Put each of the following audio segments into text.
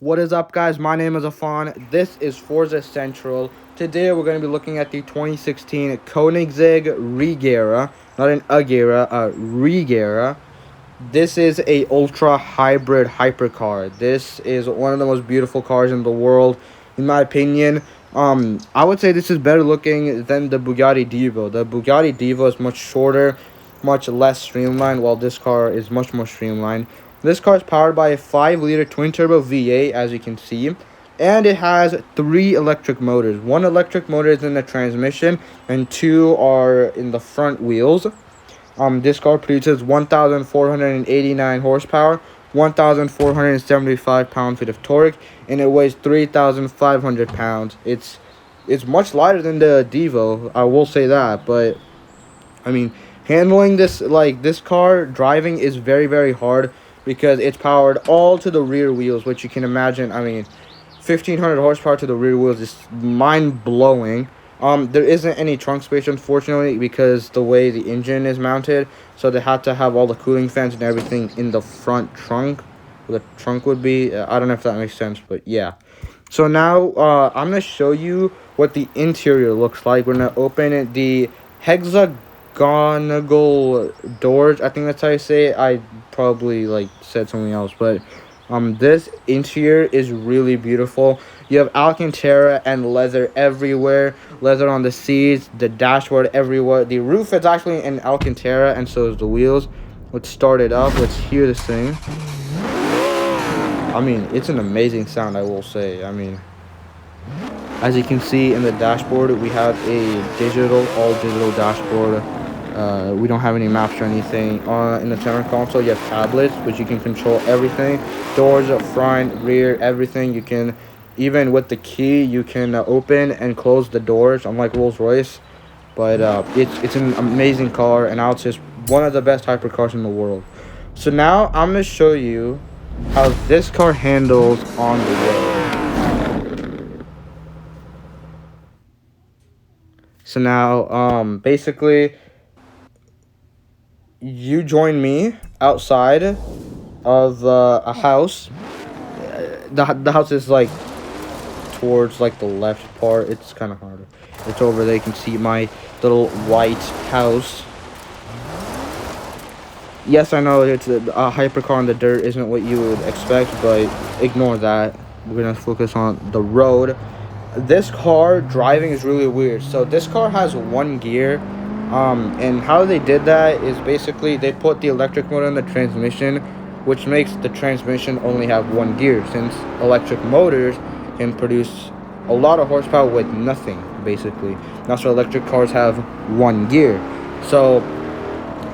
What is up, guys? My name is Afan. This is Forza Central. Today we're going to be looking at the 2016 Koenigsegg Regera, not an Agera, a Regera. This is a ultra hybrid hypercar. This is one of the most beautiful cars in the world, in my opinion. I would say this is better looking than the Bugatti Divo. The Bugatti Divo is much shorter, much less streamlined, while this car is much more streamlined. This car is powered by a 5-liter twin-turbo V8, as you can see, and it has 3 electric motors. 1 electric motor is in the transmission, and 2 are in the front wheels. This car produces 1,489 horsepower, 1,475 pound-feet of torque, and it weighs 3,500 pounds. It's much lighter than the Devo, I will say that, but I mean, handling this car, driving is very, very hard because it's powered all to the rear wheels, which you can imagine. I mean, 1,500 horsepower to the rear wheels is mind-blowing. There isn't any trunk space, unfortunately, because the way the engine is mounted, so they had to have all the cooling fans and everything in the front trunk. The trunk would be, I don't know if that makes sense, but yeah. So now, I'm going to show you what the interior looks like. We're going to open the hexagonal doors. I think that's how you say it. I probably, said something else, but this interior is really beautiful. You have Alcantara and leather everywhere. Leather on the seats, the dashboard everywhere. The roof is actually in Alcantara, and so is the wheels. Let's start it up. Let's hear this thing. I mean, it's an amazing sound, I will say. I mean, as you can see in the dashboard, we have a all-digital dashboard. We don't have any maps or anything. In the center console, you have tablets, which you can control everything. Doors up front, rear, everything. You can, even with the key, you can open and close the doors, unlike Rolls-Royce. But it's an amazing car, and I would say it's one of the best hypercars in the world. So now I'm going to show you how this car handles on the road. So now, basically, you join me outside of a house. The house is towards the left part. It's kind of harder. It's over there. You can see my little white house. Yes, I know it's a hypercar in the dirt isn't what you would expect, but ignore that. We're gonna focus on the road. This car driving is really weird. So this car has 1 gear. And how they did that is basically they put the electric motor in the transmission, which makes the transmission only have 1 gear, since electric motors can produce a lot of horsepower with nothing, basically. That's why electric cars have 1 gear. So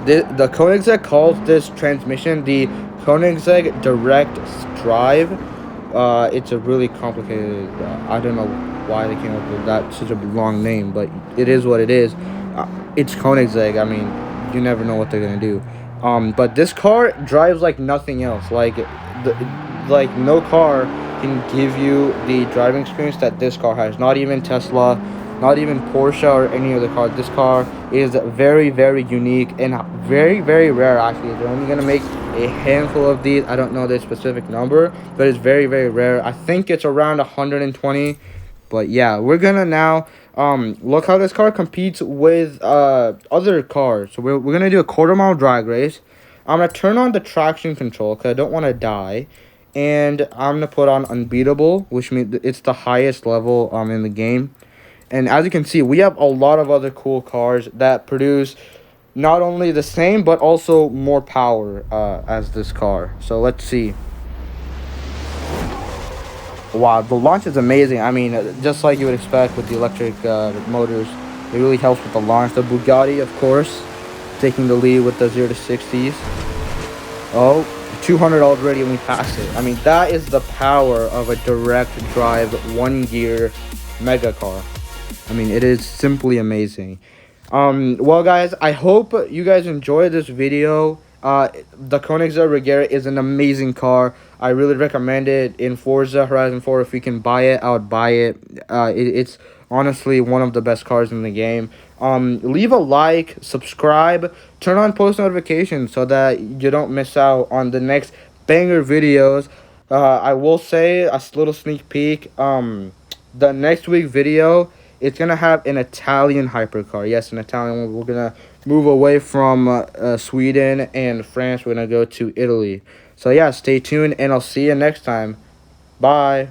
the Koenigsegg calls this transmission the Koenigsegg Direct Drive. It's a really complicated, I don't know why they came up with that, such a long name, but it is what it is. It's Koenigsegg. I mean, you never know what they're gonna do. But this car drives like nothing else. No car can give you the driving experience that this car has. Not even Tesla, not even Porsche or any other car. This car is very, very unique and very, very rare. Actually, they're only gonna make a handful of these. I don't know the specific number, but it's very, very rare. I think it's around 120. But yeah, we're gonna now look how this car competes with other cars. So we're gonna do a quarter-mile drag race. I'm gonna turn on the traction control because I don't want to die, and I'm gonna put on unbeatable, which means it's the highest level in the game. And as you can see, we have a lot of other cool cars that produce not only the same but also more power as this car. So let's see. Wow, the launch is amazing. I mean, just like you would expect with the electric motors, it really helps with the launch. The Bugatti, of course, taking the lead with the 0 to 60s. Oh, 200 already, and we passed it. I mean, that is the power of a direct drive 1-gear mega car. I mean, it is simply amazing. Well, guys, I hope you guys enjoyed this video. The Koenigsegg Regera is an amazing car. I really recommend it in Forza Horizon 4. If we can buy it, I would buy it. It's honestly one of the best cars in the game. Leave a like, subscribe, turn on post notifications so that you don't miss out on the next banger videos. I will say a little sneak peek. The next week video, it's gonna have an Italian hypercar. Yes, an Italian one. We're gonna move away from Sweden and France. We're gonna go to Italy. So yeah, stay tuned, and I'll see you next time. Bye.